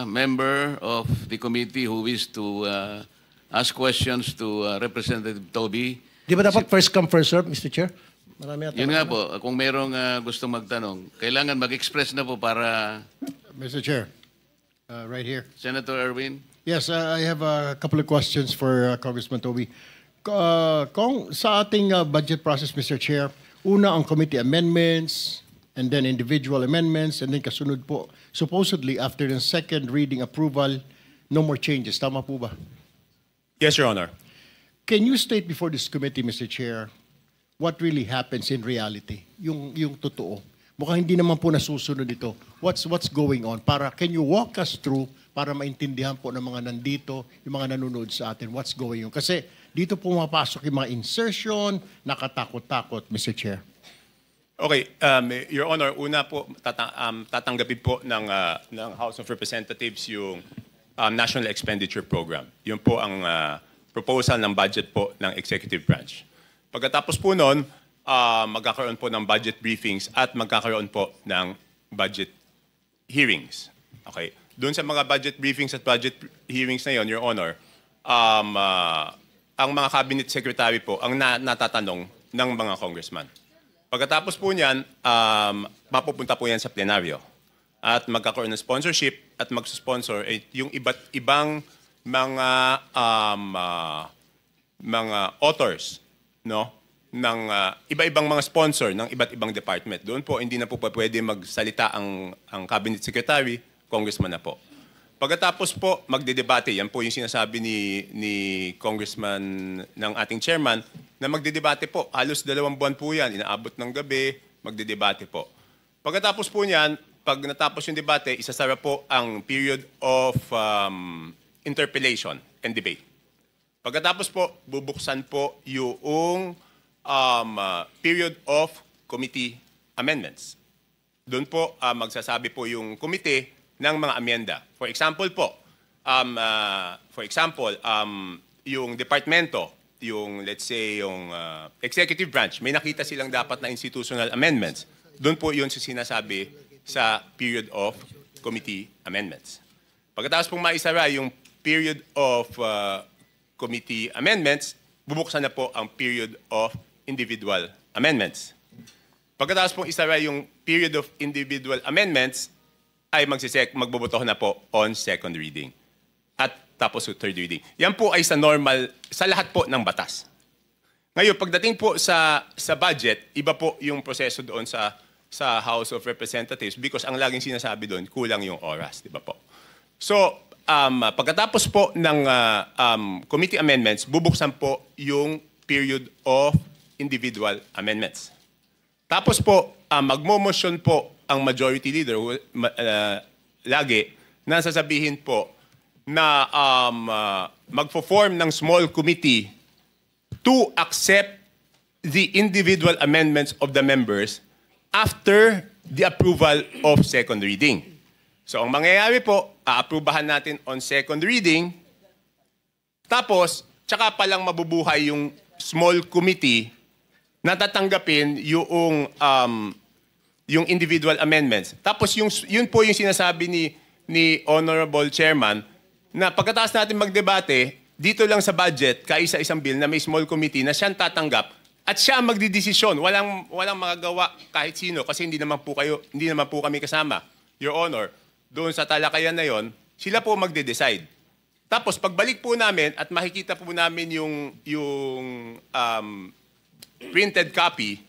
Member of the committee who wishes to ask questions to Representative Toby. Di ba dapat first come, first serve, Mr. Chair? Marami Yun nga po, kung merong gustong magtanong, kailangan mag-express na po para... Mr. Chair, right here. Senator Erwin? Yes, I have a couple of questions for Congressman Toby. Kung sa ating budget process, Mr. Chair, una ang committee amendments, and then individual amendments, and then kasunod po, supposedly after the second reading approval, no more changes. Tama po ba? Yes, Your Honor. Can you state before this committee, Mr. Chair, what really happens in reality? Yung totoo. Mukhang hindi naman po nasusunod ito. What's going on? Can you walk us through para maintindihan po ng mga nandito, yung mga nanonood sa atin, what's going on? Kasi dito po mapasok yung mga insertion, nakatakot-takot, Mr. Chair. Okay, Your Honor, una po tatanggapin po ng House of Representatives yung National Expenditure Program. Yun po ang proposal ng budget po ng Executive Branch. Pagkatapos po noon, magkakaroon po ng budget briefings at magkakaroon po ng budget hearings. Okay. Doon sa mga budget briefings at budget hearings na yon, Your Honor, ang mga cabinet secretary po ang natatanong ng mga congressman. Pagkatapos po niyan, mapupunta po yan sa plenaryo. At magkakaroon ng sponsorship at magsusponsor yung iba't ibang mga authors, no? Ng iba-ibang mga sponsor ng iba't ibang department. Doon po, hindi na po pwede magsalita ang cabinet secretary, congressman na po. Pagkatapos po, magdedebate. Yan po yung sinasabi ni congressman ng ating chairman na magdedebate po. Halos 2 buwan po yan. Inaabot ng gabi, magdedebate po. Pagkatapos po niyan, pag natapos yung debate, isasara po ang period of interpellation and debate. Pagkatapos po, bubuksan po yung period of committee amendments. Doon po magsasabi po yung committee ng mga amenda. For example po, yung departamento, yung let's say yung executive branch, may nakita silang dapat na institutional amendments. Doon po yun sinasabi sa period of committee amendments. Pagkatapos pong maisara yung period of committee amendments, bubuksan na po ang period of individual amendments. Pagkatapos pong isara yung period of individual amendments, ay magbobotohan na po on second reading. At tapos third reading. Yan po ay sa normal, sa lahat po ng batas. Ngayon, pagdating po sa budget, iba po yung proseso doon sa House of Representatives because ang laging sinasabi doon, kulang yung oras, di ba po? So, pagkatapos po ng committee amendments, bubuksan po yung period of individual amendments. Tapos po, magmo-motion po ang majority leader lagi na sasabihin po na magpo-form ng small committee to accept the individual amendments of the members after the approval of second reading. So ang mangyayari po, aaprubahan natin on second reading, tapos tsaka palang mabubuhay yung small committee na tatanggapin yung individual amendments. Tapos yun po yung sinasabi ni Honorable Chairman na pagkatapos natin magdebate, dito lang sa budget, kaisa-isang bill na may small committee na siyang tatanggap at siya ang magdidesisyon. Walang magagawa kahit sino kasi hindi naman po kami kasama. Your Honor, doon sa talakayan na yon, sila po magde-decide. Tapos pagbalik po namin at makikita po namin yung printed copy,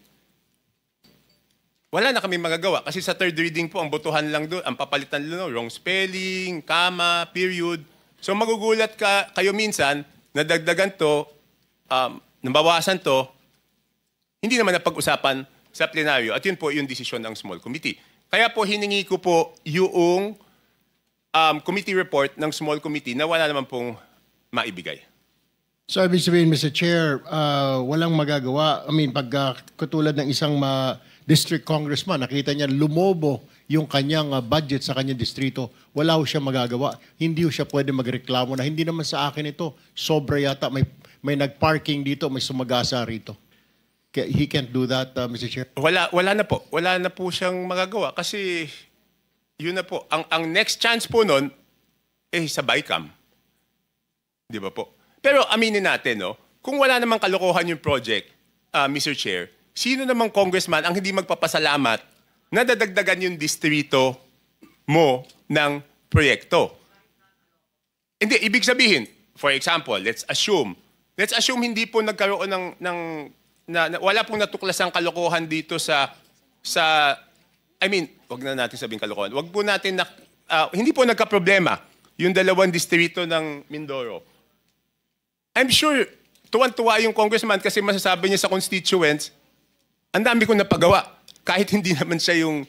wala na kami magagawa. Kasi sa third reading po, ang botohan lang doon, ang papalitan lang, wrong spelling, comma, period. So magugulat kayo minsan, nadagdagan to, nabawasan to, hindi naman napag-usapan sa plenaryo. At yun po yung desisyon ng small committee. Kaya po hiningi ko po yung committee report ng small committee na wala naman pong maibigay. So, ibig sabihin, Mr. Chair, walang magagawa. I mean, katulad ng isang district congressman, nakita niya lumobo yung kanyang budget sa kanyang distrito, wala ho siya magagawa. Hindi ho siya pwede magreklamo na hindi naman sa akin ito. Sobra yata, may nag-parking dito, may sumagasa rito. He can't do that, Mr. Chair? Wala na po. Wala na po siyang magagawa kasi Yun na po. Ang next chance po nun, sa BICAM. Di ba po? Pero aminin natin, no? Kung wala namang kalokohan yung project, Mr. Chair, sino namang congressman ang hindi magpapasalamat na dadagdagan yung distrito mo ng proyekto? Hindi, ibig sabihin, for example, let's assume hindi po nagkaroon wala pong natuklasang kalokohan dito wag na natin sabihin kalokohan. Wag po natin hindi po nagka-problema yung dalawang distrito ng Mindoro. I'm sure tuwan-tuwa yung congressman kasi masasabi niya sa constituents, ang dami kong napagawa. Kahit hindi naman siya yung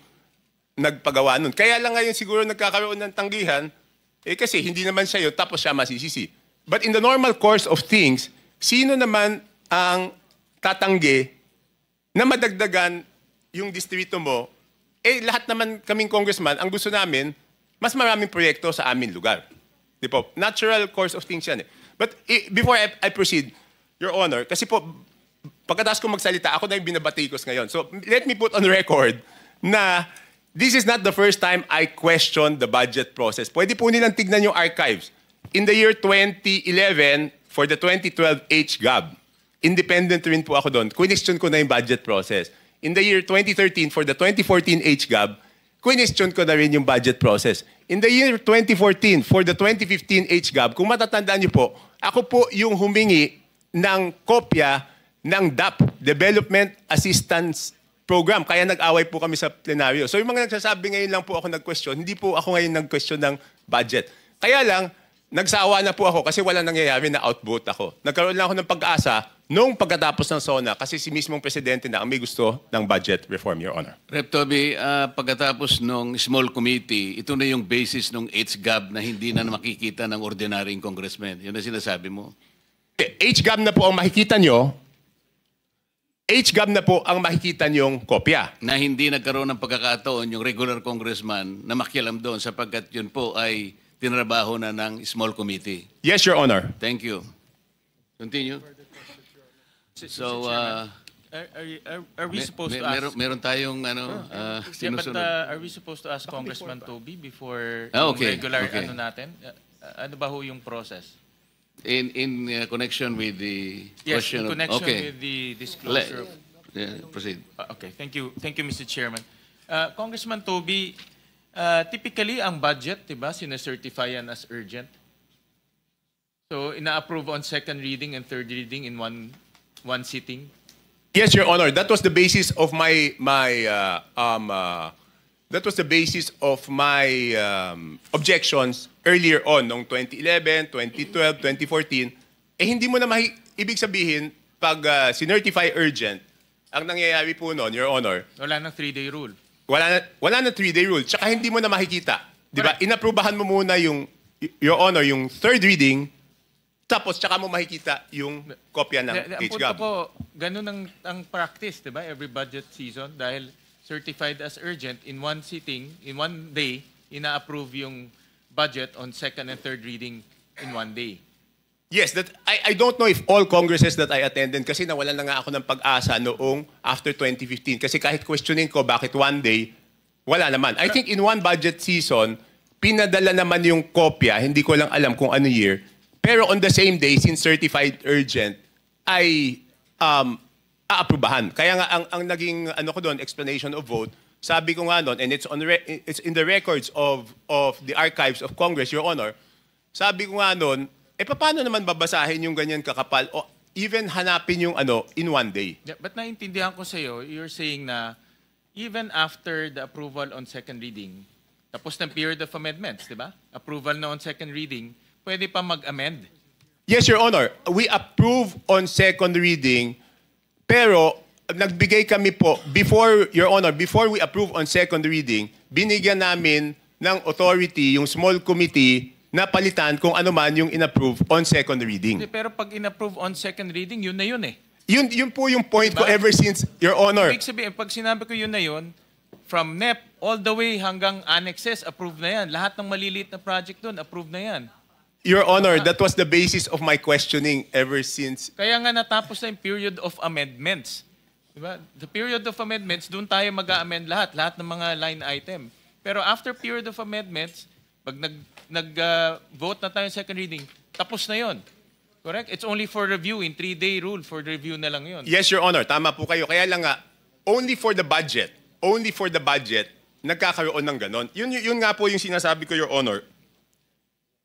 nagpagawa nun. Kaya lang ngayon siguro nagkakaroon ng tanggihan, kasi hindi naman siya yun, tapos siya masisisi. But in the normal course of things, sino naman ang tatanggi na madagdagan yung distrito mo? Lahat naman kaming congressman, ang gusto namin, mas maraming proyekto sa aming lugar. Di po? Natural course of things yan. But before I proceed, Your Honor, kasi po, pagkatapos ko magsalita, ako na yung binabatikos ngayon. So let me put on record na this is not the first time I questioned the budget process. Pwede po nilang tignan yung archives. In the year 2011, for the 2012 HGAB, independent rin po ako doon, question ko na yung budget process. In the year 2013, for the 2014 HGAB, question ko na rin yung budget process. In the year 2014, for the 2015 HGAB, kung matatandaan niyo po, ako po yung humingi ng kopya ng DAP, Development Assistance Program. Kaya nag-away po kami sa plenaryo. So yung mga nagsasabi ngayon lang po ako nag-question, hindi po ako ngayon nag-question ng budget. Kaya lang, nagsawa na po ako kasi wala nangyayari na outvote ako. Nagkaroon lang ako ng pag-asa noong pagkatapos ng SONA kasi si mismong presidente na ang may gusto ng budget reform, Your Honor. Rep. Toby, pagkatapos ng small committee, ito na yung basis ng HGAB na hindi na makikita ng ordinaryong congressman. Yun ang sinasabi mo. HGAB na po ang makikita nyo. HGAB na po ang makikita nyong kopya. Na hindi nagkaroon ng pagkakataon yung regular congressman na makialam doon sapagkat yun po ay tinrabaho na ng small committee. Yes, Your Honor. Thank you. Continue. So, Are we supposed to ask? meron tayong sinusunod. Are we supposed to ask Congressman Toby before Okay, yung regular okay. natin? Ano ba ho yung process? In connection with the question in connection okay. with the disclosure. Proceed. Okay, thank you, Mr. Chairman. Congressman Toby, typically ang budget, diba, sinacertify yan as urgent. So ina-approve on second reading and third reading in one sitting. Yes, Your Honor. That was the basis of my objections earlier on, noong 2011, 2012, 2014. Hindi mo na ibig sabihin, pag sinertify urgent, ang nangyayari po noon, Your Honor, Wala nang 3-day rule. wala na 3-day rule. Tsaka hindi mo na makikita. Di ba? Inaprubahan mo muna Your Honor, yung third reading, tapos tsaka mo makikita yung kopya ng Ang punto HGAB. ko, ganun ang practice, di ba? Every budget season, dahil certified as urgent, in one sitting, in one day, ina-approve yung budget on second and third reading in one day. Yes, I don't know if all congresses that I attended kasi nawalan na nga ako ng pag-asa noong after 2015. Kasi kahit questioning ko bakit one day, wala naman. I think in one budget season, pinadala naman yung kopya, hindi ko lang alam kung ano year, pero on the same day, since certified urgent, ay aaprubahan. Kaya nga ang naging ko doon, explanation of vote, sabi ko nga doon, and it's in the records of the archives of Congress, Your Honor, sabi ko nga doon, paano naman babasahin yung ganyan kakapal o even hanapin yung in one day? Yeah, but naintindihan ko sa'yo, you're saying na even after the approval on second reading, tapos ng period of amendments, di ba? Approval na on second reading, pwede pa mag-amend. Yes, Your Honor. We approve on second reading, pero nagbigay kami po, before we approve on second reading, binigyan namin ng authority yung small committee na palitan kung ano man yung inapprove on second reading. Hindi, pero pag inapprove on second reading, yun na yun eh. Yun po yung point ko Diba? ever since, Your Honor. Ibig sabihin, pag sinabi ko yun na yun, from NEP all the way hanggang annexes, approved na yan. Lahat ng maliliit na project doon, approved na yan. Your Honor, that was the basis of my questioning ever since. Kaya nga natapos na yung period of amendments. Diba? The period of amendments, doon tayo mag-amend lahat ng mga line item. Pero after period of amendments, pag vote na tayo second reading, tapos na yon. Correct? It's only for review. In 3-day rule, for review na lang yon. Yes, Your Honor. Tama po kayo. Kaya lang nga, only for the budget, nagkakaroon ng ganon. Yun nga po yung sinasabi ko, Your Honor.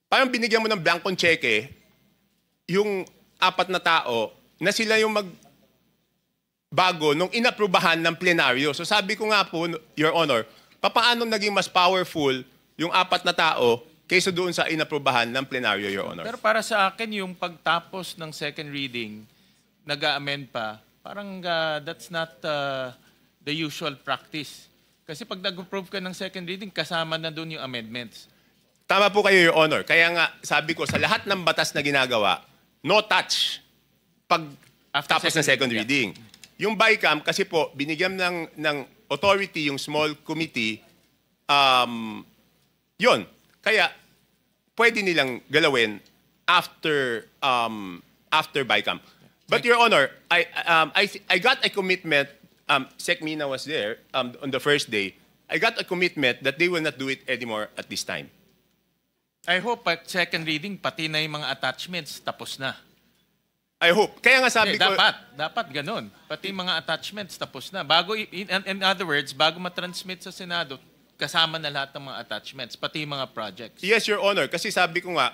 Parang binigyan mo ng blankong cheque, yung 4 na tao, na sila yung bago nung inaprubahan ng plenaryo. So sabi ko nga po, Your Honor, papaano naging mas powerful yung 4 na tao kaysa doon sa inaprubahan ng plenaryo, Your Honor? Pero para sa akin, yung pagtapos ng second reading, nag-amend pa, parang that's not the usual practice. Kasi pag nag-approve ka ng second reading, kasama na doon yung amendments. Tama po kayo, Your Honor. Kaya nga, sabi ko, sa lahat ng batas na ginagawa, no touch pag tapos ng second reading. Yung BICAM, kasi po, binigyan ng authority yung small committee, yun. Kaya, pwede nilang galawin after BICAM. But Your Honor, I got a commitment. Sec Mina was there on the first day. I got a commitment that they will not do it anymore at this time. I hope at second reading, pati na yung mga attachments, tapos na. I hope. Kaya nga sabi ko... Dapat ganun. Pati mga attachments, tapos na. Bago, in other words, bago matransmit sa Senado, kasama na lahat ng mga attachments, pati mga projects. Yes, Your Honor. Kasi sabi ko nga,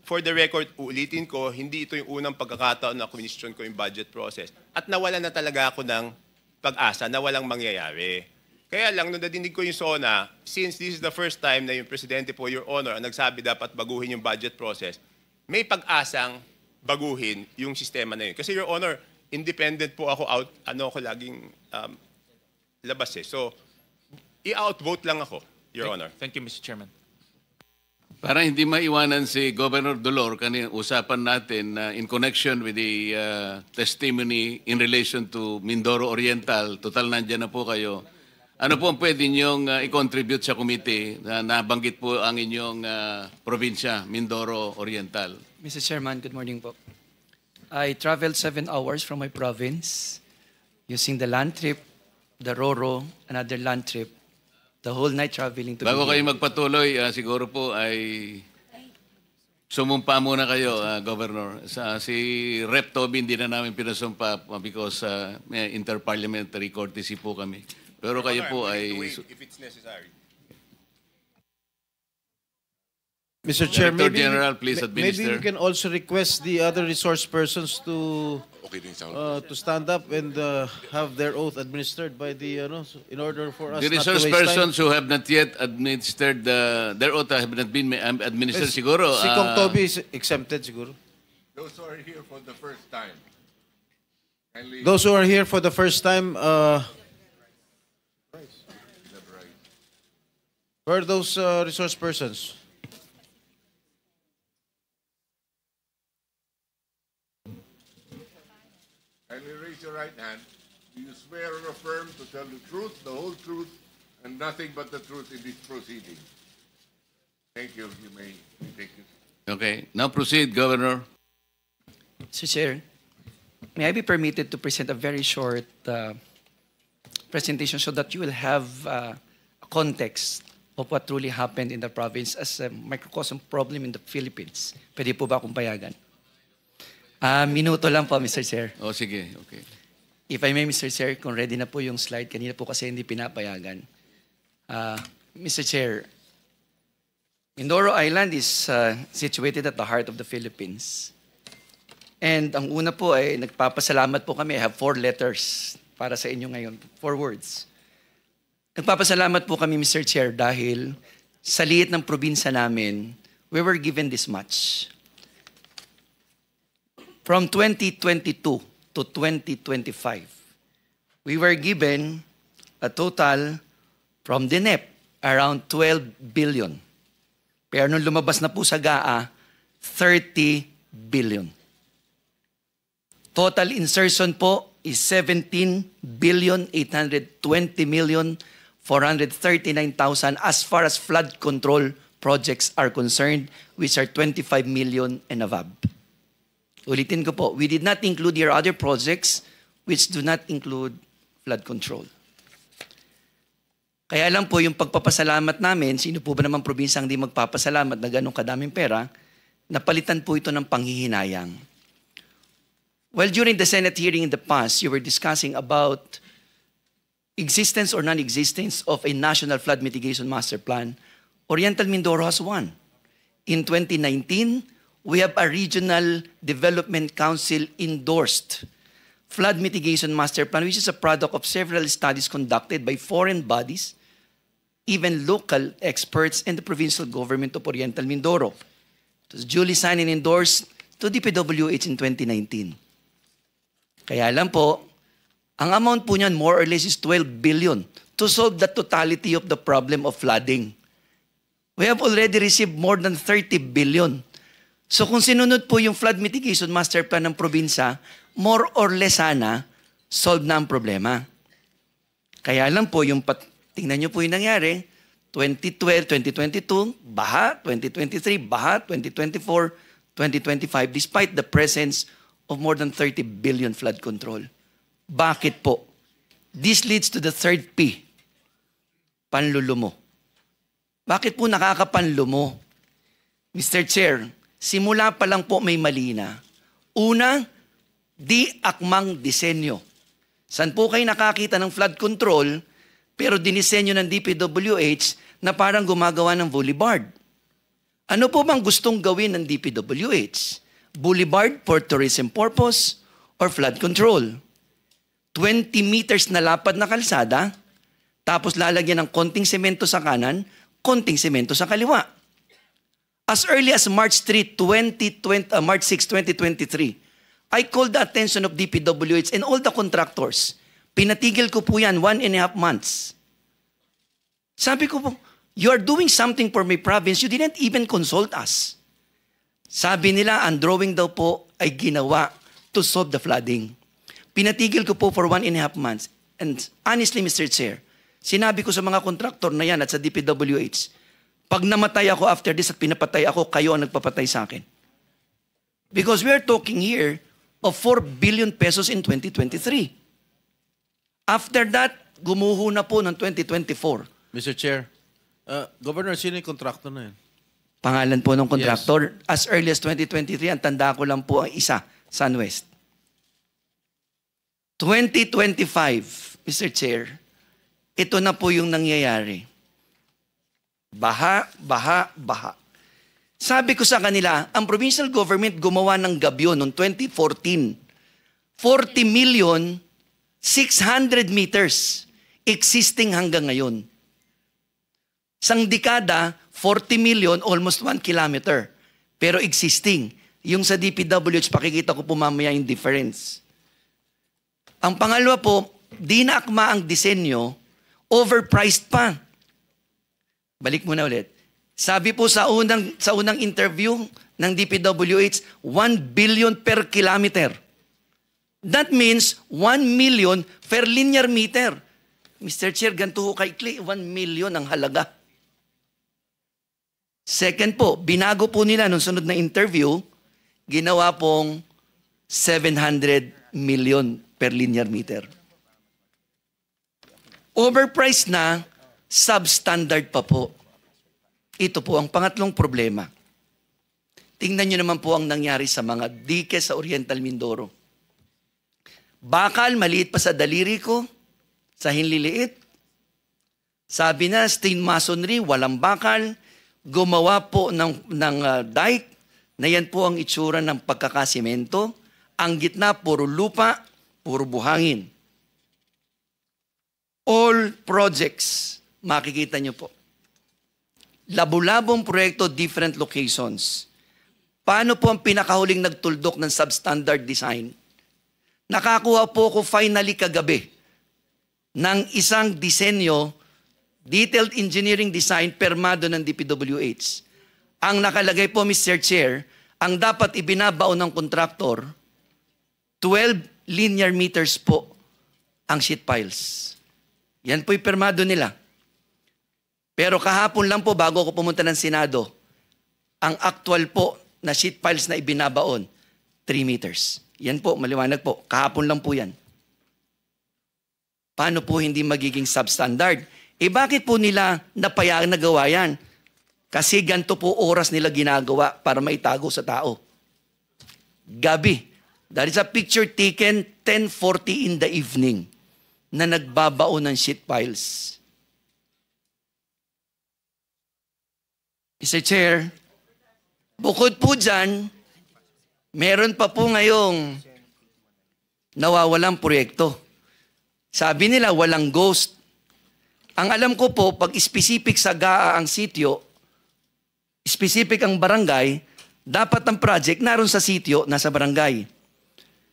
for the record, ulitin ko, hindi ito yung unang pagkakataon na question ko yung budget process. At nawala na talaga ako ng pag-asa na walang mangyayari. Kaya lang, nung nadinig ko yung SONA, since this is the first time na yung Presidente po, Your Honor, ang nagsabi dapat baguhin yung budget process, may pag-asang baguhin yung sistema na yun. Kasi, Your Honor, independent po ako ako laging labas eh. So, i-outvote lang ako, Your Honor. Thank you, Mr. Chairman. Para hindi maiwanan si Governor Dolor, kanina usapan natin in connection with the testimony in relation to Mindoro Oriental, total nandyan na po kayo. Ano po ang pwede niyong i-contribute sa committee na nabanggit po ang inyong probinsya, Mindoro Oriental? Mr. Chairman, good morning po. I traveled 7 hours from my province using the land trip, the Roro, another land trip, the whole night traveling to Bago be kayo here. magpatuloy, siguro po ay sumumpa muna kayo, Governor. Si Rep. Toby hindi na namin pinasumpa because may interparliamentary courtesy po kami. Pero kayo po ay... If it's necessary. Mr. Chair, Director General, please administer. Maybe we can also request the other resource persons to stand up and have their oath administered by the in order for us The not to resource waste persons time. who have not yet administered their oath have not been administered siguro. Si Kong Toby is exempted siguro. Those who are here for the first time. Kindly Those who are here for the first time, where are those resource persons? kindly raise your right hand. Do you swear or affirm to tell the truth, the whole truth, and nothing but the truth in this proceeding? Thank you. You may take it. Okay. Now proceed, Governor. Mr. Chair, may I be permitted to present a very short presentation so that you will have a context of what truly happened in the province as a microcosm problem in the Philippines. Pwede po ba akong payagan? Minuto lang po, Mr. Chair. O sige, okay. If I may, Mr. Chair, kung ready na po yung slide, kanina po kasi hindi pinapayagan. Mr. Chair, Mindoro Island is situated at the heart of the Philippines. And ang una po ay nagpapasalamat po kami. I have 4 letters para sa inyo ngayon. 4 words. Nagpapasalamat po kami, Mr. Chair, dahil sa liit ng probinsya namin, we were given this much. From 2022 to 2025, we were given a total from DNEP around 12 billion. Pero nung lumabas na po sa GAA, 30 billion. Total insertion po is 17,820,439,000 as far as flood control projects are concerned, which are 25 million and above. Ulitin ko po, we did not include your other projects which do not include flood control. Kaya lang po yung pagpapasalamat namin, sino po ba naman probinsya hindi magpapasalamat na ganong kadaming pera, napalitan po ito ng panghihinayang. Well, during the Senate hearing in the past, you were discussing about existence or non-existence of a national flood mitigation master plan. Oriental Mindoro has one. In 2019, we have a regional development council endorsed flood mitigation master plan, which is a product of several studies conducted by foreign bodies, even local experts, and the provincial government of Oriental Mindoro. It was duly signed and endorsed to DPWH in 2019. Kaya lang po, ang amount po niyan more or less is 12 billion to solve the totality of the problem of flooding. We have already received more than 30 billion. So kung sinunod po yung flood mitigation master plan ng probinsya, more or less sana, solve na ang problema. Kaya lang po, tingnan nyo po yung nangyari, 2012, 2022, baha, 2023, baha, 2024, 2025, despite the presence of more than 30 billion flood control. Bakit po? This leads to the third P, panlulumo. Bakit po nakakapanlumo? Mr. Chair, simula pa lang po may mali na. Una, di akmang disenyo. Saan po kayo nakakita ng flood control, pero dinisenyo ng DPWH na parang gumagawa ng boulevard? Ano po bang gustong gawin ng DPWH? Boulevard for tourism purpose or flood control? 20 meters na lapad na kalsada, tapos lalagyan ng konting semento sa kanan, konting semento sa kaliwa. As early as March 6, 2023, I called the attention of DPWH and all the contractors. Pinatigil ko po yan 1.5 months. Sabi ko po, you are doing something for my province, you didn't even consult us. Sabi nila, ang drawing daw po ay ginawa to solve the flooding. Pinatigil ko po for 1.5 months. And honestly, Mr. Chair, sinabi ko sa mga kontraktor na yan at sa DPWH, pag namatay ako after this at pinapatay ako, kayo ang nagpapatay sa akin. Because we are talking here of 4 billion pesos in 2023. After that, gumuho na po ng 2024. Mr. Chair, Governor, sino yung contractor na yan? Pangalan po ng contractor. Yes. As early as 2023, ang tanda ko lang po ang isa, SunWest. 2025, Mr. Chair, ito na po yung nangyayari. Baha, baha, baha. Sabi ko sa kanila, ang provincial government gumawa ng gabyo noong 2014. 40 million, 600 meters existing hanggang ngayon. Sang dekada, 40 million, almost 1 kilometer. Pero existing. Yung sa DPWH, pakikita ko po mamaya yung difference. Ang pangalawa po, di na akma ang disenyo, overpriced pa. Balik muna ulit. Sabi po sa unang interview ng DPWH, 1 billion per kilometer. That means 1 million per linear meter. Mr. Chair, ganito ho kaikli, 1 million ang halaga. Second po, binago po nila nung sunod na interview, ginawa pong 700 million per linear meter. Overpriced na, substandard pa po. Ito po ang pangatlong problema. Tingnan nyo naman po ang nangyari sa mga dike sa Oriental Mindoro. Bakal, maliit pa sa daliri ko, sa hinliliit. Sabi na, stain masonry, walang bakal. Gumawa po ng dike, na yan po ang itsura ng pagkakasimento. Ang gitna, puro lupa, puro buhangin. All projects, makikita nyo po. Labu-labong proyekto, different locations. Paano po ang pinakahuling nagtuldok ng substandard design? Nakakuha po ko finally kagabi ng isang disenyo, detailed engineering design, permado ng DPWH. Ang nakalagay po, Mr. Chair, ang dapat ibinabaon ng kontraktor, 12 linear meters po ang sheet piles. Yan po'y permado nila. Pero kahapon lang po, bago ako pumunta ng Senado, ang actual po na sheet piles na ibinabaon, 3 meters. Yan po, maliwanag po. Kahapon lang po yan. Paano po hindi magiging substandard? Bakit po nila napayagan na gawa yan? Kasi ganito po oras nila ginagawa para maitago sa tao. Gabi. That is a picture taken 10:40 in the evening na nagbabao ng sheet piles. Mr. Chair, bukod po dyan, meron pa po ngayong nawawalang proyekto. Sabi nila walang ghost. Ang alam ko po, pag specific sa GAA ang sitio, specific ang barangay, dapat ang project naroon sa sitio, nasa barangay.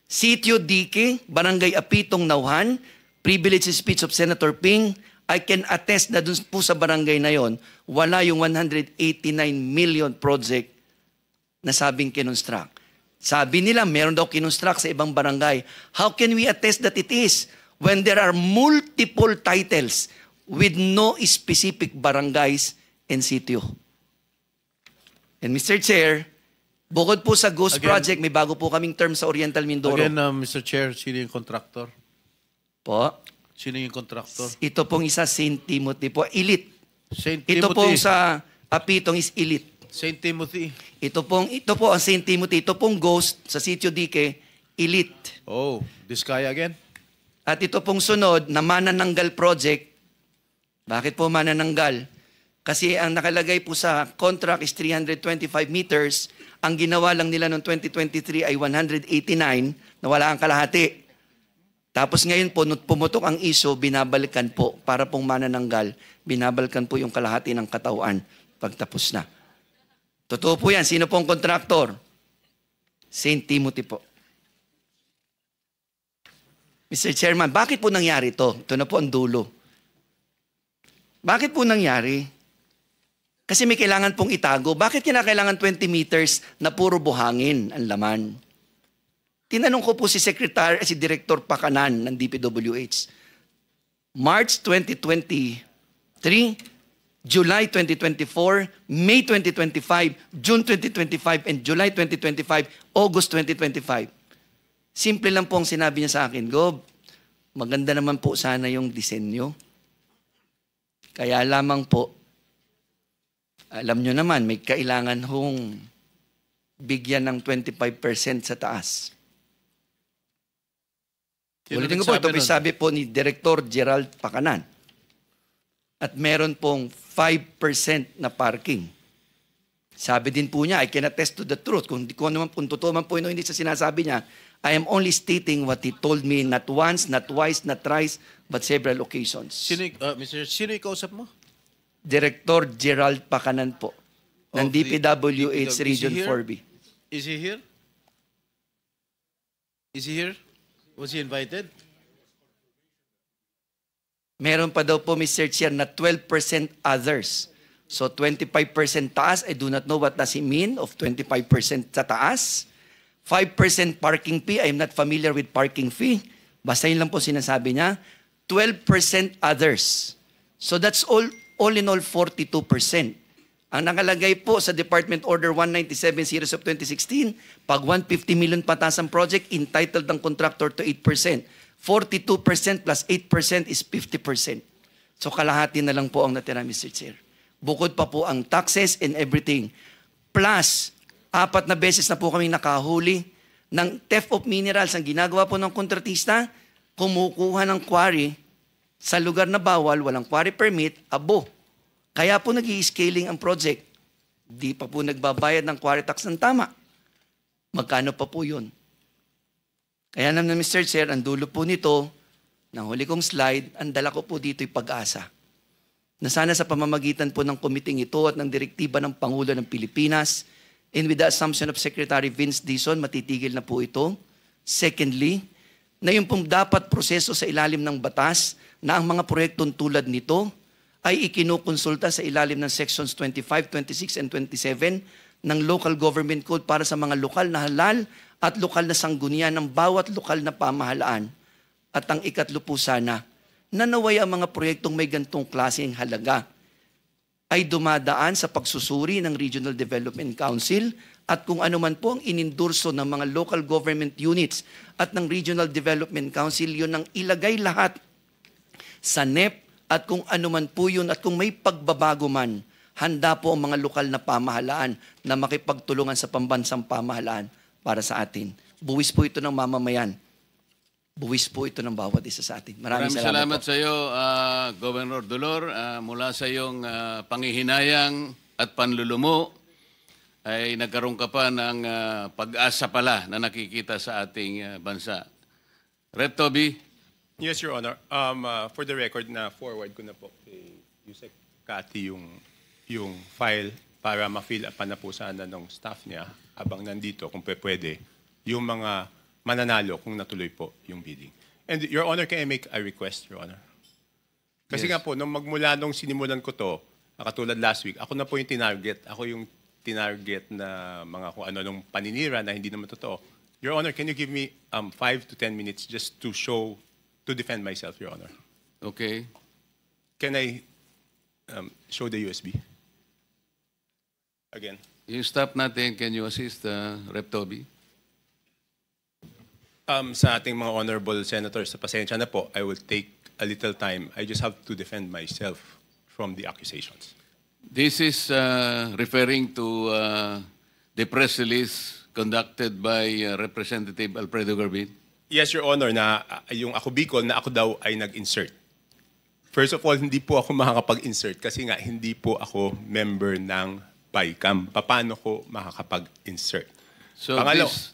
Sitio Dike, Barangay Apitong Nauhan, privilege speech of Senator Ping, I can attest na dun po sa barangay na yon, wala yung 189 million project na sabing kinonstruct. Sabi nila, meron daw kinonstruct sa ibang barangay. How can we attest that it is when there are multiple titles with no specific barangays and sitio? And Mr. Chair, bukod po sa Ghost Project, may bago po kaming term sa Oriental Mindoro. Again, Mr. Chair, sino yung contractor? Po? Sino yung contractor? Ito pong isa, St. Timothy po. Elite. St. Ito Timothy. pong sa Apitong is Elite. St. Timothy. Ito po ang St. Timothy. Ito pong Ghost sa Sitio Dike, Elite. Oh, this guy again? At ito pong sunod na Manananggal Project. Bakit po Manananggal? Kasi ang nakalagay po sa contract is 325 meters. Ang ginawa lang nila noong 2023 ay 189 na wala ang kalahati. Tapos ngayon po, pumutok ang ISO, binabalikan po para pong manananggal. Binabalikan po yung kalahati ng katawan pagtapos na. Totoo po yan. Sino pong kontraktor? St. Timothy po. Mr. Chairman, bakit po nangyari ito? Ito na po ang dulo. Bakit po nangyari? Kasi may kailangan pong itago. Bakit kinakailangan 20 meters na puro buhangin ang laman? Tinanong ko po si Director Pakanan ng DPWH. March 2023, July 2024, May 2025, June 2025, and July 2025, August 2025. Simple lang po ang sinabi niya sa akin, Gob, maganda naman po sana yung disenyo. Kaya lamang po, alam nyo naman, may kailangan hong bigyan ng 25% sa taas. Ulitin ko po, ito sabi po ni Director Gerald Pakanan. At meron pong 5% na parking. Sabi din po niya, I can attest to the truth. Kung totoo man po hindi sa sinasabi niya, I am only stating what he told me not once, not twice, not thrice, but several occasions. Sino yung kausap mo? Director Gerald Pakanan po ng DPWH Region 4B. Is he here? Is he here? Was he invited? Meron pa daw po, Mr. Chair, na 12% others. So 25% taas, I do not know what does he mean of 25% sa taas. 5% parking fee, I am not familiar with parking fee. Basta yun lang po sinasabi niya. 12% others. So that's all in all 42%. Ang nakalagay po sa Department Order 197 series of 2016, pag 150 million pataas ang project, entitled ang contractor to 8%. 42% plus 8% is 50%. So kalahati na lang po ang natira, Mr. Chair. Bukod pa po ang taxes and everything. Plus, 4 na beses na po kami nakahuli ng theft of minerals. Ang ginagawa po ng kontratista, kumukuha ng quarry sa lugar na bawal, walang quarry permit, abo. Kaya po nag-i-scaling ang project. Di pa po nagbabayad ng quarry tax ng tama. Magkano pa po yun? Kaya naman, Mr. Chair, ang dulo po nito, ng huli kong slide, ang dala ko po dito'y pag-asa. Na sana sa pamamagitan po ng komiting ito at ng direktiba ng Pangulo ng Pilipinas, and with the assumption of Secretary Vince Dizon, matitigil na po ito. Secondly, na yung pong dapat proseso sa ilalim ng batas na ang mga proyektong tulad nito ay ikinukonsulta sa ilalim ng Sections 25, 26, and 27 ng Local Government Code para sa mga lokal na halal at lokal na sanggunian ng bawat lokal na pamahalaan. At ang ikatlo po sana, na naway ang mga proyektong may gantong klaseng halaga ay dumadaan sa pagsusuri ng Regional Development Council at kung ano man po ang inindurso ng mga local government units at ng Regional Development Council, yun ang ilagay lahat sa NEP at kung ano man po yun at kung may pagbabago man, handa po ang mga lokal na pamahalaan na makipagtulungan sa pambansang pamahalaan para sa atin. Buwis po ito ng mamamayan. Buwis po ito ng bawat isa sa atin. Maraming salamat po. sa iyo, Governor Dolor, mula sa iyong pangihinayang at panlulumo ay nagkaroon ka pa ng pag-asa pala na nakikita sa ating bansa. Rep. Toby? Yes, Your Honor. For the record, na forward ko na po kay Yusek Cathy yung file para ma-fill up na po sana ng staff niya habang nandito, kung pwede, yung mga mananalo kung natuloy po yung bidding. And Your Honor, can I make a request, Your Honor? Kasi nga po, nung nung sinimulan ko to, katulad last week, ako na po yung tinarget. Ako yung tinarget na mga kung ano nung paninira na hindi naman totoo. Your Honor, can you give me 5 to 10 minutes just to defend myself, Your Honor? Okay. Can I show the USB? Again. Yung staff natin, can you assist Rep. Toby? Sa ating mga honorable senators, sa pasensya na po, I will take a little time. I just have to defend myself from the accusations. This is referring to the press release conducted by Representative Alfredo Garbin. Yes, Your Honor, na yung Ako Bicol na ako daw ay nag-insert. First of all, hindi po ako makakapag-insert kasi nga hindi po ako member ng BICAM. Paano ko makakapag-insert? So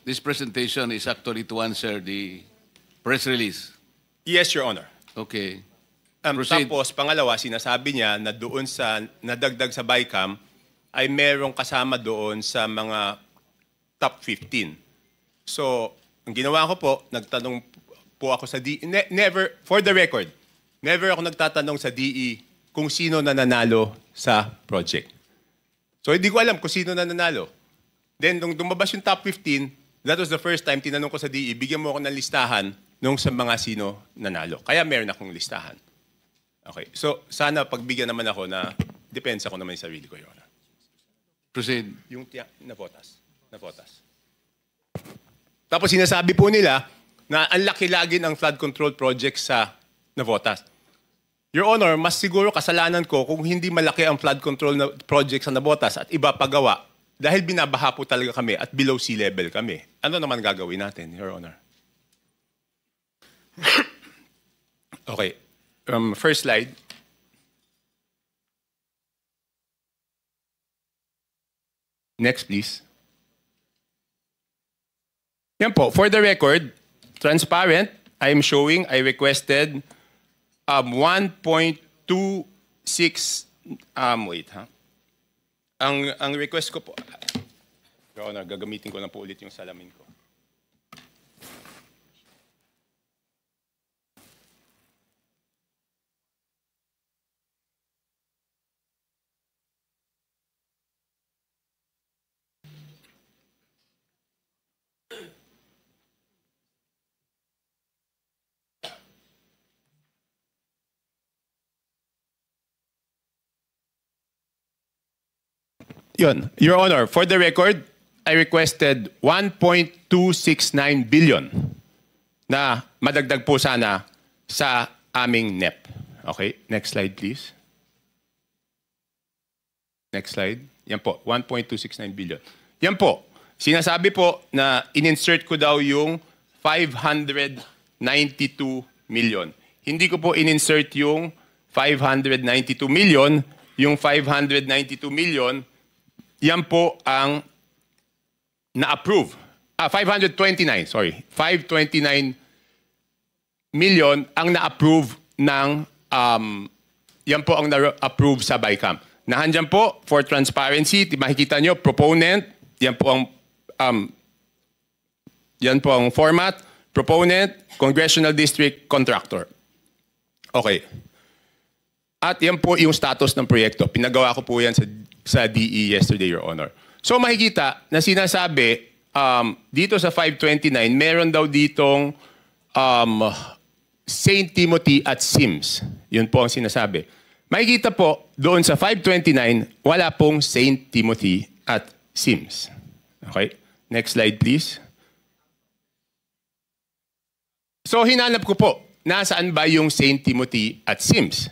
this presentation is actually to answer the press release. Yes, Your Honor. Okay. Proceed. Tapos, pangalawa, sinasabi niya na doon sa nadagdag sa BICAM ay merong kasama doon sa mga top 15. So, ang ginawa ko po, nagtanong po ako sa DE. Never, for the record, never ako nagtatanong sa DE kung sino na nanalo sa project. So, hindi ko alam kung sino na nanalo. Then, nung dumabas yung top 15, that was the first time tinanong ko sa DE, bigyan mo ako ng listahan nung sa mga sino nanalo. Kaya meron akong listahan. Okay. So, sana pagbigyan naman ako na depensa ko naman yung sarili ko, Your Honor. Proceed. Yung nabotas. Tapos sinasabi po nila na ang laki lagi ng flood control project sa Navotas. Your Honor, mas siguro kasalanan ko kung hindi malaki ang flood control na project sa Navotas at iba pagawa dahil binabaha po talaga kami at below sea level kami. Ano naman gagawin natin, Your Honor? Okay. First slide. Next, please. Yan po. For the record, transparent, I am showing, I requested 1.26, wait ha. Ang request ko po, Your Honor, gagamitin ko na po ulit yung salamin ko. Yun. Your Honor, for the record, I requested 1.269 billion na madagdag po sana sa aming NEP. Okay, next slide please. Next slide. Yan po, 1.269 billion. Yan po, sinasabi po na in-insert ko daw yung 592 million. Hindi ko po in-insert yung 592 million. Yung 592 million, yan po ang na-approve. 529, sorry. 529 million ang na-approve ng, yan po ang na-approve sa BICAM. Nahandyan po, for transparency, makikita nyo, proponent, yan po ang format, proponent, congressional district, contractor. Okay. At yan po yung status ng proyekto. Pinagawa ko po yan sa DE yesterday, Your Honor. So makikita na sinasabi, dito sa 529, meron daw ditong St. Timothy at Sims. Yun po ang sinasabi. Makikita po, doon sa 529, wala pong St. Timothy at Sims. Okay? Next slide, please. So hinanap ko po, nasaan ba yung St. Timothy at Sims?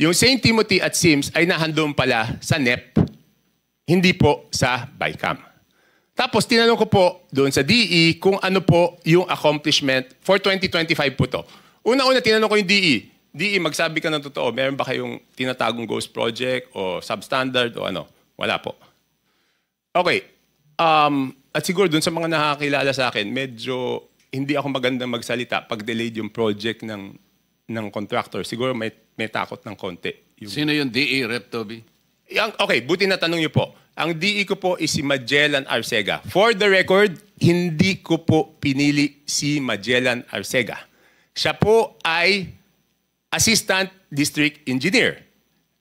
yung St. Timothy at SIMS ay nahandong pala sa NEP, hindi po sa BICAM. Tapos tinanong ko po doon sa DE kung ano po yung accomplishment for 2025 po to. Una-una tinanong ko yung DE. DE, magsabi ka ng totoo, meron ba kayong tinatagong ghost project o substandard o ano? Wala po. Okay. At siguro doon sa mga nakakilala sa akin, medyo hindi ako magandang magsalita pag delayed yung project ng contractor. Siguro may takot ng konti. Sino yung DE, Rep. Toby? Okay, buti na tanong niyo po. Ang DE ko po is si Magellan Arcega. For the record, hindi ko po pinili si Magellan Arcega. Siya po ay Assistant District Engineer.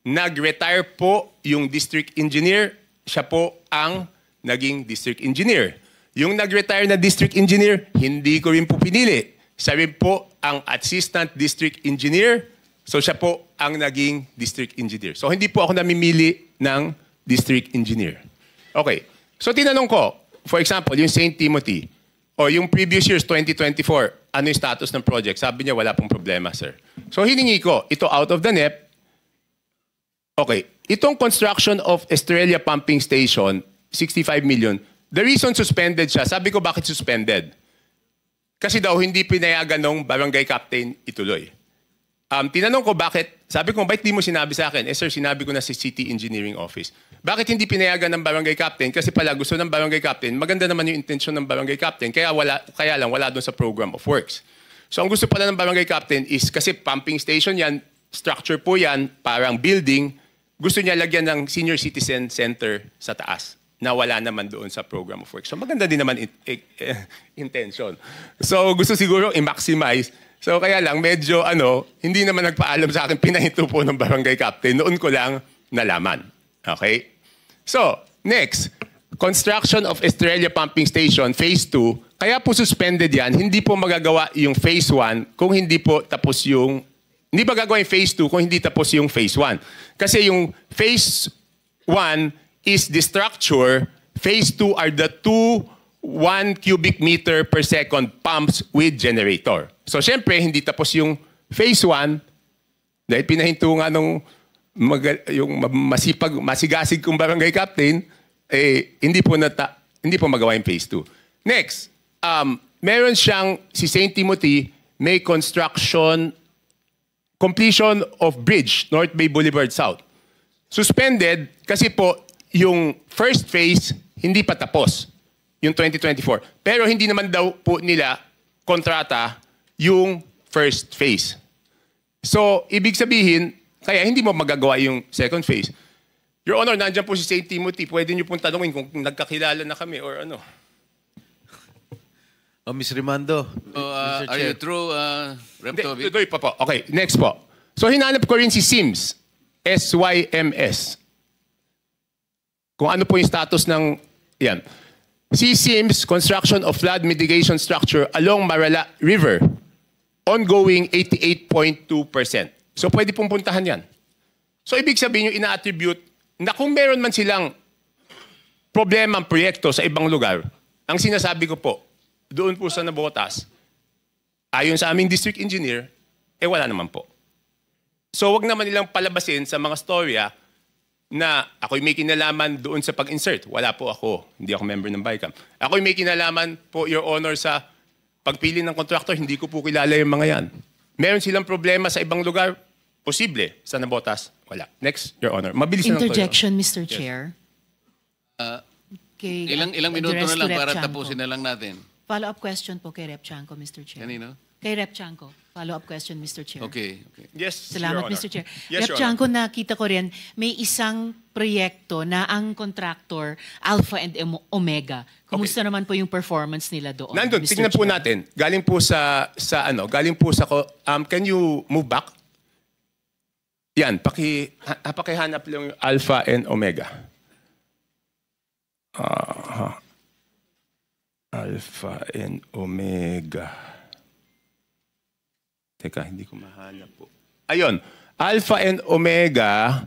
Nag-retire po yung District Engineer. Siya po ang naging District Engineer. Yung nag-retire na District Engineer, hindi ko rin po pinili. Siya rin po ang Assistant District Engineer. So siya po ang naging District Engineer. So hindi po ako namimili ng District Engineer. Okay. So tinanong ko, for example, yung St. Timothy, o yung previous years, 2024, ano yung status ng project? Sabi niya, wala pong problema, sir. So hiningi ko, ito out of the NEP. Okay. Itong construction of Estrella Pumping Station, 65 million. The reason suspended siya, sabi ko bakit suspended? Kasi daw hindi pinayagan ng barangay captain ituloy. Tinanong ko bakit, sabi ko, bakit di mo sinabi sa akin? Sir, sinabi ko na si City Engineering Office. Bakit hindi pinayagan ng barangay captain? Kasi pala gusto ng barangay captain, maganda naman yung intensyon ng barangay captain, kaya lang wala doon sa program of works. So ang gusto pala ng barangay captain is, kasi pumping station yan, structure po yan, parang building, gusto niya lagyan ng senior citizen center sa taas na wala naman doon sa program of work. So maganda din naman intention. So gusto siguro i-maximize. So kaya lang medyo hindi naman nagpaalam sa akin, pinahinto po ng barangay captain. Noon ko lang nalaman. Okay? So, next. Construction of Estrella Pumping Station, Phase 2. Kaya po suspended yan. Hindi po magagawa yung Phase 1 kung hindi po tapos yung... Hindi magagawa yung Phase 2 kung hindi tapos yung Phase 1. Kasi yung Phase 1 is the structure, Phase 2 are the 1 cubic meter per second pumps with generator. So, syempre, hindi tapos yung Phase 1 dahil pinahinto nga nung yung masigasig kong barangay captain, hindi po magawa yung Phase 2. Next, meron siyang, si St. Timothy, may completion of bridge, North Bay Boulevard South. Suspended kasi po yung first phase hindi pa tapos, yung 2024. Pero hindi naman daw po nila kontrata yung first phase. So, ibig sabihin, kaya hindi mo magagawa yung second phase. Your Honor, nandiyan po si St. Timothy. Pwede niyo pong tanungin kung nagkakilala na kami or ano. Ms. Rimando. Are you through, Rep. Toby? Tuloy pa po. Okay, next po. So, hinanap ko rin si SIMS. SYMS. Kung ano po yung status ng, yan. Si SIMS, construction of flood mitigation structure along Marala River. Ongoing 88.2%. So, pwede pong puntahan yan. So, ibig sabihin yung ina-attribute na kung meron man silang problema ang proyekto sa ibang lugar, ang sinasabi ko po, doon po sa nabotas, ayon sa aming district engineer, wala naman po. So, wag naman nilang palabasin sa mga storya na ako'y may kinalaman doon sa pag-insert. Wala po ako. Hindi ako member ng BICAM. Ako'y may kinalaman po, Your Honor, sa pagpili ng contractor. Hindi ko po kilala yung mga yan. Meron silang problema sa ibang lugar? Posible. Sa nabotas? Wala. Next, Your Honor. Mabilis na lang to, Interjection, Mr. Chair. Okay, Ilang minuto na lang para tapusin na lang natin. Follow-up question po kay Rep. Chanco, Mr. Chair. Kanino? Kay Rep. Chanco. Follow-up question, Mr. Chair. Okay. Yes, Salamat, Your Honor. Mr. Chair. Yes, Rep. Your Chanco, nakita ko rin, may isang proyekto na ang contractor, Alpha and Omega. Kumusta naman po yung performance nila doon, Nandun, Mr. tingnan po Chair? natin. Galing po can you move back? Yan, pakihanap lang yung Alpha and Omega. Alpha and Omega. Teka, hindi ko mahanap po. Ayun, Alpha and Omega,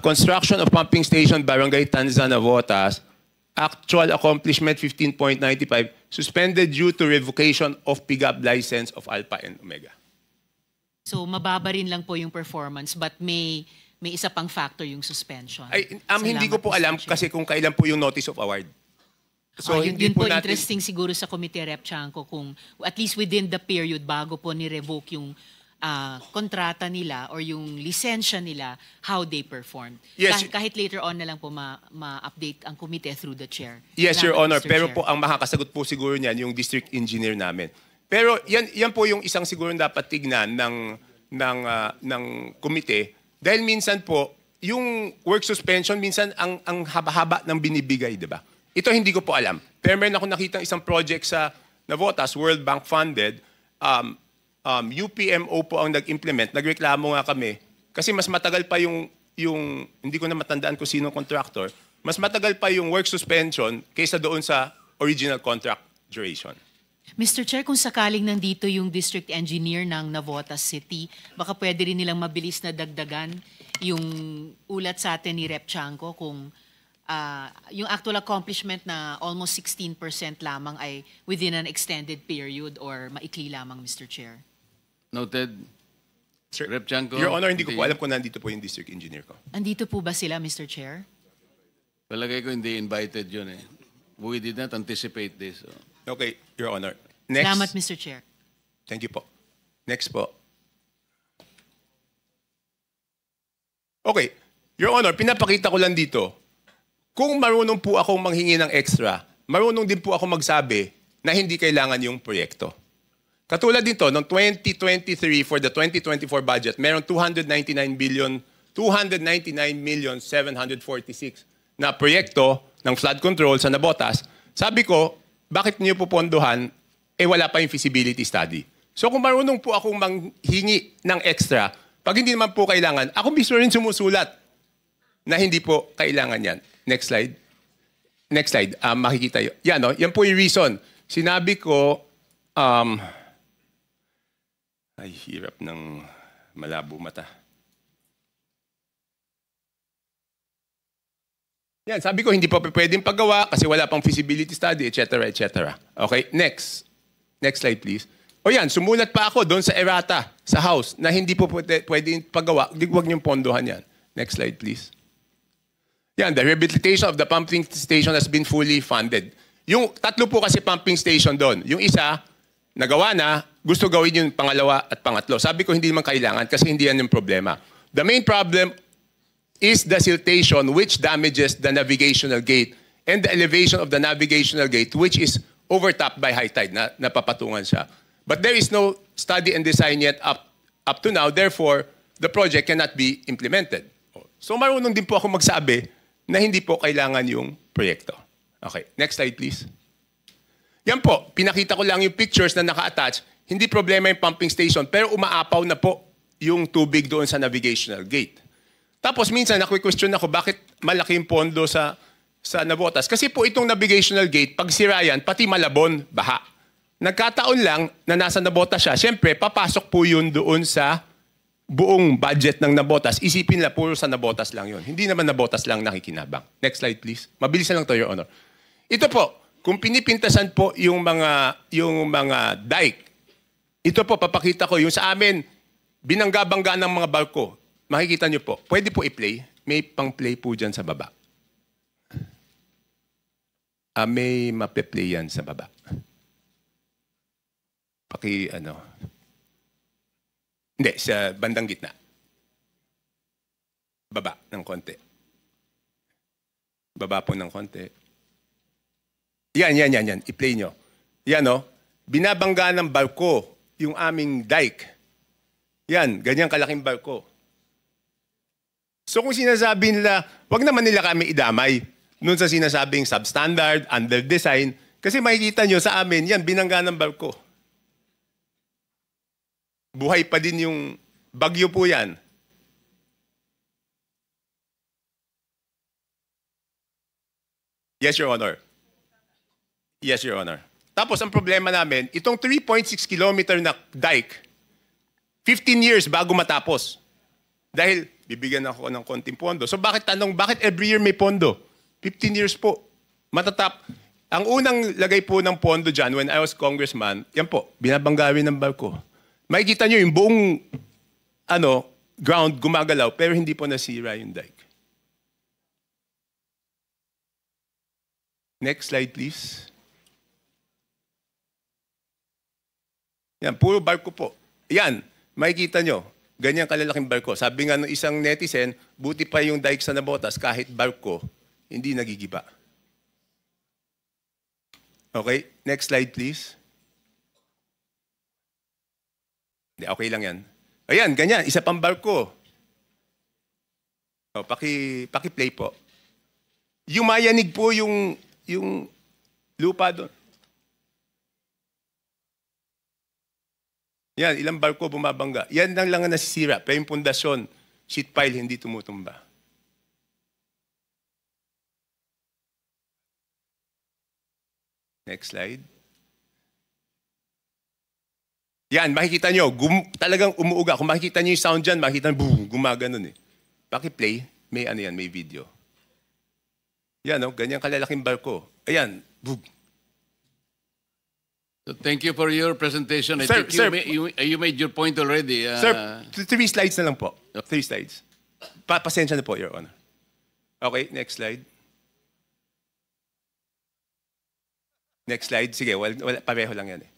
construction of pumping station, Barangay Tanza, Navotas, actual accomplishment 15.95, suspended due to revocation of PIGAP license of Alpha and Omega. So mababa rin lang po yung performance but may isa pang factor yung suspension. Hindi ko po Salamat, alam Mr. Chair. kasi kung kailan po yung notice of award. So yun, hindi yun po natin- interesting siguro sa Committee Rep Chanco kung at least within the period bago po ni-revoke yung kontrata nila or yung lisensya nila, how they perform. Yes. Kahit later on na lang po ma-update ang committee through the chair. Yes, Your Salamat, Honor. Mr. Pero Chair. po ang makakasagot po siguro niyan yung district engineer namin. Pero yan po yung isang siguro dapat tignan ng komite dahil minsan po yung work suspension minsan ang haba-haba ng binibigay, 'di ba? Ito hindi ko po alam. Pero meron ako nakitang isang project sa Navotas, World Bank funded. UPMO po ang nag-implement. Nagreklamo nga kami kasi mas matagal pa yung hindi ko na matandaan kung sino contractor. Mas matagal pa yung work suspension kaysa doon sa original contract duration. Mr. Chair, kung sakaling nandito yung district engineer ng Navotas City, baka pwede rin nilang mabilis na dagdagan yung ulat sa atin ni Rep Chanco kung yung actual accomplishment na almost 16% lamang ay within an extended period or maikli lamang, Mr. Chair. Noted. Sir, Rep. Chanco. Your Honor, hindi ko po alam kung nandito po yung district engineer ko. Andito po ba sila, Mr. Chair? Palagay ko hindi invited yun eh. We did not anticipate this. So. Okay, Your Honor. Next. Salamat, Mr. Chair. Thank you po. Next po. Okay. Your Honor, pinapakita ko lang dito, kung marunong po akong manghingi ng extra, marunong din po ako magsabi na hindi kailangan yung proyekto. Katulad dito, noong 2023 for the 2024 budget, meron 299,746 na proyekto ng flood control sa Navotas. Sabi ko, bakit niyo pupondohan? Wala pa yung feasibility study. So kung marunong po akong manghingi ng extra, pag hindi naman po kailangan, ako mismo rin sumusulat na hindi po kailangan yan. Next slide. Next slide. Makikita yun. Yan, no? Yan po yung reason. Sinabi ko, ay, hirap ng malabo mata. Yan, sabi ko, hindi pa pwedeng paggawa kasi wala pang feasibility study, etc., etc. Okay, next. Next slide, please. O yan, sumulat pa ako doon sa errata, sa house, na hindi po pwedeng paggawa. Huwag niyong pondohan yan. Next slide, please. Yan, the rehabilitation of the pumping station has been fully funded. Yung tatlo po kasi pumping station doon. Yung isa, nagawa na, gusto gawin yung pangalawa at pangatlo. Sabi ko, hindi naman kailangan kasi hindi yan yung problema. The main problem is the siltation which damages the navigational gate and the elevation of the navigational gate which is overtopped by high tide, na napapatungan siya. But there is no study and design yet up to now, therefore, the project cannot be implemented. So marunong din po ako magsabi na hindi po kailangan yung proyekto. Okay, next slide please. Yan po, pinakita ko lang yung pictures na naka-attach. Hindi problema yung pumping station, pero umaapaw na po yung tubig doon sa navigational gate. Tapos minsan nakwi-question ako bakit malaki yung pondo sa Navotas. Kasi po itong navigational gate, pag sira yan, pati Malabon, baha. Nagkataon lang na nasa Navotas siya. Siyempre, papasok po yun doon sa buong budget ng Navotas. Isipin nila, puro sa Navotas lang yun. Hindi naman Navotas lang nakikinabang. Next slide, please. Mabilisan lang to, Your Honor. Ito po, kung pinipintasan po yung mga dike, ito po, papakita ko, yung sa amin, binangga-bangga ng mga barko. Makikita nyo po. Pwede po i-play. May pang-play po dyan sa baba. May mape-play yan sa baba. Hindi, sa bandang gitna. Baba ng konti. Baba po ng konti. Yan. I-play nyo. Yan, no? Binabangga ng barko yung aming dike. Yan, ganyang kalaking barko. So kung sinasabi nila, wag naman nila kami idamay nun sa sinasabing substandard, under-design, kasi makikita nyo sa amin, yan, binangga ng barko. Buhay pa din yung bagyo po yan. Yes, Your Honor. Yes, Your Honor. Tapos ang problema namin, itong 3.6 kilometer na dike, 15 years bago matapos. Dahil bibigyan ako ng konting pondo. So bakit every year may pondo? 15 years po. Matatap. Ang unang lagay po ng pondo dyan when I was congressman, yan po, binabangga rin ng barko. Makikita nyo yung buong ground gumagalaw pero hindi po nasira yung dike. Next slide, please. Yan, puro barko po. Yan, makikita nyo, ganyan kalalaking barko. Sabi nga ng isang netizen, buti pa yung dike sa Navotas kahit barko, hindi nagigiba. Okay, next slide, please. Okay lang yan. Ayan, ganyan, isa pang barko. O, paki-play po. Yumayanig po yung lupa doon. Yan, ilang barko bumabangga. Yan lang ang nasisira. Pero yung pundasyon, sheet pile, hindi tumutumba. Next slide. Yan, makikita nyo, talagang umuuga. Kung makikita nyo yung sound dyan, makikita nyo, boom, gumaganon eh. Paki-play, may may video. Yan, ganyan kalalaking barko. Ayan, boom. So thank you for your presentation. I Sir, think sir, you made your point already. Sir, 3 slides na lang po. 3 slides. Pasensya na po, Your Honor. Okay, next slide. Next slide. Sige, pareho lang yan eh.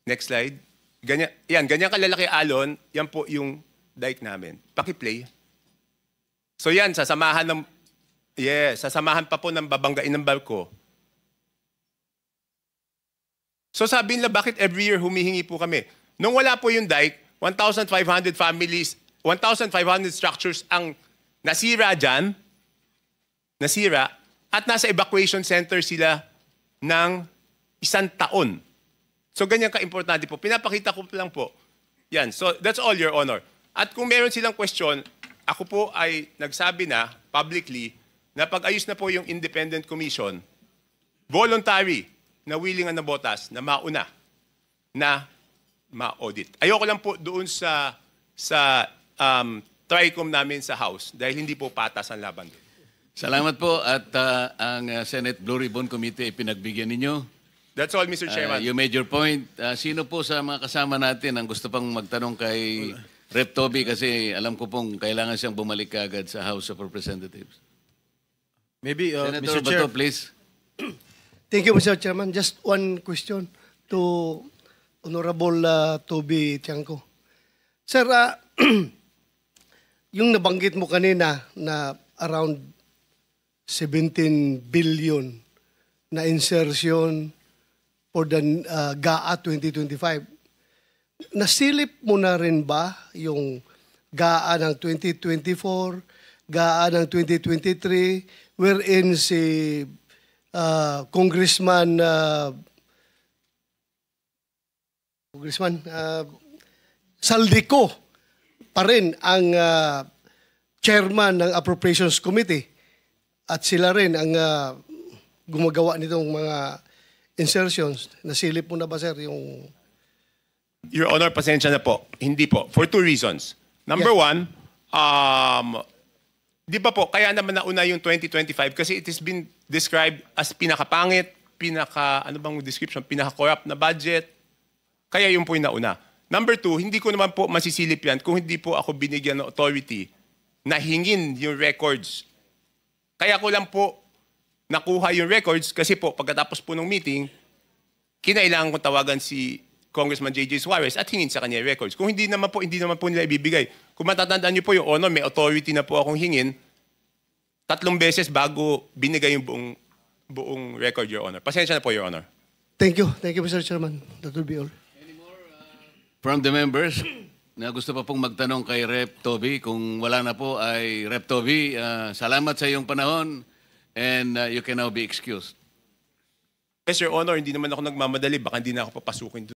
Next slide. Ganyan kalalaki alon, yan po yung dike namin. Paki-play. So yan, sasamahan pa po ng babanggain ng barko. So sabi nila, bakit every year humihingi po kami? Nung wala po yung dike, 1,500 families, 1,500 structures ang nasira dyan, at nasa evacuation center sila ng 1 taon. So ganyan ka-importante po. Pinapakita ko lang po. Yan. So that's all, Your Honor. At kung meron silang question, ako po ay nagsabi na publicly na pag-ayos na po yung independent commission, voluntary na willing ang Navotas na mauna na ma-audit. Ayoko lang po doon sa TRICOM namin sa House dahil hindi po patas ang laban doon. Salamat po at ang Senate Blue Ribbon Committee ay pinagbigyan ninyo. That's all, Mr. Chairman. You made your point. Sino po sa mga kasama natin ang gusto pang magtanong kay Rep. Toby kasi alam ko pong kailangan siyang bumalik kaagad sa House of Representatives. Maybe, Senator Mr. Chair. Bato, please. Thank you, Mr. Chairman. Just one question to Honorable Toby Tiangco. Sir, yung nabanggit mo kanina na around 17 billion na insertion for the GAA 2025, nasilip mo na rin ba yung GAA ng 2024, GAA ng 2023, wherein si Congressman Saldico pa rin ang chairman ng Appropriations Committee at sila rin ang gumagawa nitong mga insertions. Nasilip mo na ba, sir, yung... Your Honor, pasensya na po. Hindi po. For 2 reasons. Number one, di ba po, kaya naman nauna yung 2025 kasi it has been described as pinakapangit, pinaka-corrupt na budget. Kaya yun po yung nauna. Number 2, hindi ko naman po masisilip yan kung hindi po ako binigyan ng authority na hingin yung records. Kaya ko lang po nakuha yung records kasi po pagkatapos po ng meeting, kinailangan kong tawagan si Congressman J.J. Suarez at hingin sa kanya yung records. Kung hindi naman po nila ibibigay. Kung matatandaan niyo po yung Honor, may authority na po akong hingin 3 beses bago binigay yung buong record, Your Honor. Pasensya na po, Your Honor. Thank you. Thank you, Mr. Chairman. That will be all. From the members na gusto pa pong magtanong kay Rep. Toby, kung wala na po ay Rep. Toby, salamat sa iyong panahon and you can now be excused. Yes, Your Honor, hindi naman ako nagmamadali. Baka hindi na ako papasukin doon.